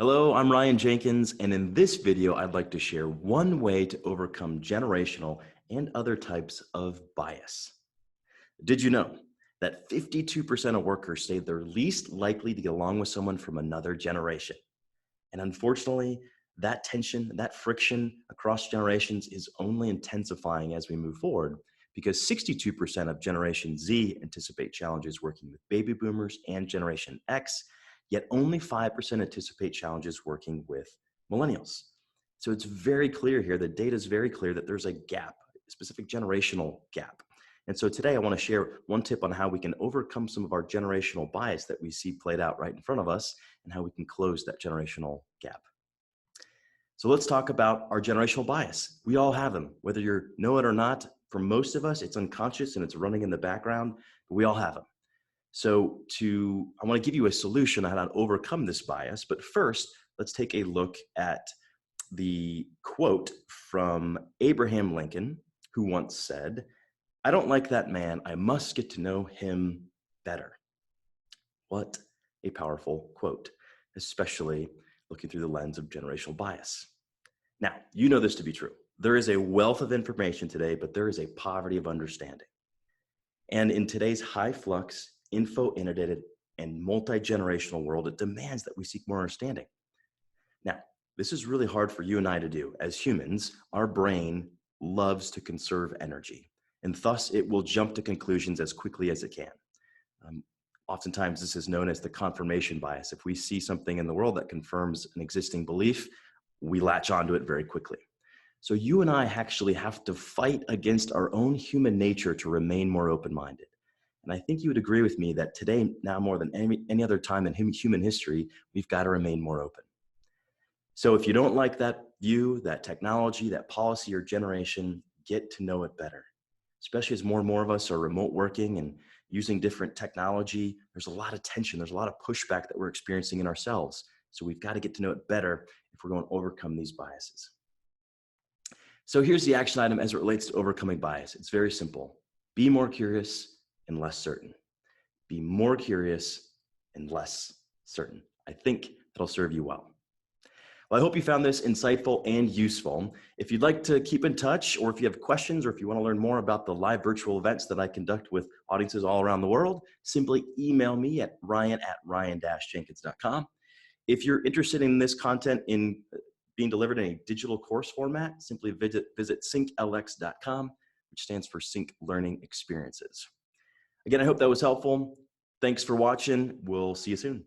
Hello, I'm Ryan Jenkins, and in this video, I'd like to share one way to overcome generational and other types of bias. Did you know that 52% of workers say they're least likely to get along with someone from another generation? And unfortunately, that tension, that friction across generations is only intensifying as we move forward because 62% of Generation Z anticipate challenges working with baby boomers and Generation X, yet only 5% anticipate challenges working with millennials. So it's very clear here, the data is very clear that there's a gap, a specific generational gap. And so today I want to share one tip on how we can overcome some of our generational bias that we see played out right in front of us and how we can close that generational gap. So let's talk about our generational bias. We all have them, whether you know it or not. For most of us, it's unconscious and it's running in the background, but we all have them. So I want to give you a solution on how to overcome this bias. But first, let's take a look at the quote from Abraham Lincoln, who once said, "I don't like that man. I must get to know him better." What a powerful quote, especially looking through the lens of generational bias. Now, you know this to be true. There is a wealth of information today, but there is a poverty of understanding. And in today's high flux, info inundated, and multi-generational world, it demands that we seek more understanding. Now, this is really hard for you and I to do. As humans, our brain loves to conserve energy, and thus it will jump to conclusions as quickly as it can. Oftentimes, this is known as the confirmation bias. If we see something in the world that confirms an existing belief, we latch onto it very quickly. So you and I actually have to fight against our own human nature to remain more open-minded. And I think you would agree with me that today, now more than any other time in human history, we've got to remain more open. So if you don't like that view, that technology, that policy or generation, get to know it better. Especially as more and more of us are remote working and using different technology, there's a lot of tension, there's a lot of pushback that we're experiencing in ourselves. So we've got to get to know it better if we're going to overcome these biases. So here's the action item as it relates to overcoming bias. It's very simple. Be more curious and less certain. Be more curious and less certain. I think that'll serve you well. Well, I hope you found this insightful and useful. If you'd like to keep in touch, or if you have questions, or if you want to learn more about the live virtual events that I conduct with audiences all around the world, simply email me at ryan@ryan-jenkins.com. If you're interested in this content in being delivered in a digital course format, simply visit SyncLX.com, which stands for Sync Learning Experiences. Again, I hope that was helpful. Thanks for watching. We'll see you soon.